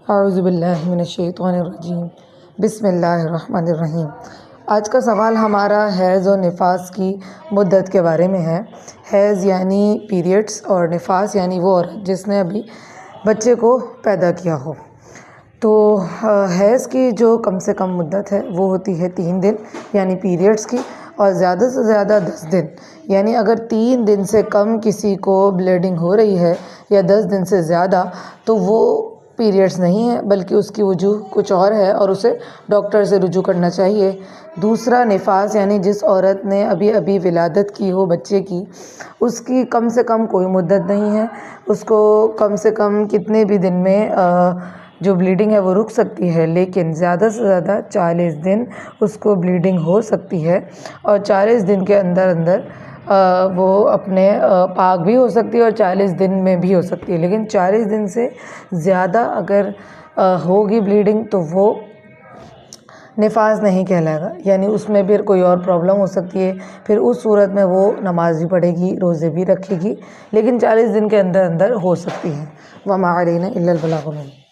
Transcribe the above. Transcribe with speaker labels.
Speaker 1: औज़ुबिल्लाहि मिनश्शैतानिर्रजीम बिस्मिल्लाहिर्रहमानिर्रहीम। आज का सवाल हमारा हैज़ और निफास की मुद्दत के बारे में है। हैज़ यानी पीरियड्स और निफास यानी वो औरत जिसने अभी बच्चे को पैदा किया हो। तो हैज़ की जो कम से कम मुद्दत है वो होती है 3 दिन यानी पीरियड्स की, और ज़्यादा से ज़्यादा 10 दिन। यानी अगर 3 दिन से कम किसी को ब्लीडिंग हो रही है या 10 दिन से ज़्यादा, तो वो पीरियड्स नहीं है बल्कि उसकी वजूह कुछ और है और उसे डॉक्टर से रुजू करना चाहिए। दूसरा निफास यानी जिस औरत ने अभी अभी विलादत की हो बच्चे की, उसकी कम से कम कोई मुद्दत नहीं है। उसको कम से कम कितने भी दिन में जो ब्लीडिंग है वो रुक सकती है, लेकिन ज़्यादा से ज़्यादा 40 दिन उसको ब्लीडिंग हो सकती है। और 40 दिन के अंदर अंदर वो अपने पाक भी हो सकती है और 40 दिन में भी हो सकती है। लेकिन 40 दिन से ज़्यादा अगर होगी ब्लीडिंग तो वो निफास नहीं कहलाएगा, यानी उसमें फिर कोई और प्रॉब्लम हो सकती है। फिर उस सूरत में वो नमाज भी पढ़ेगी, रोज़े भी रखेगी, लेकिन 40 दिन के अंदर अंदर हो सकती है। वमा अलैना इल्लल बलागुल मुबीन।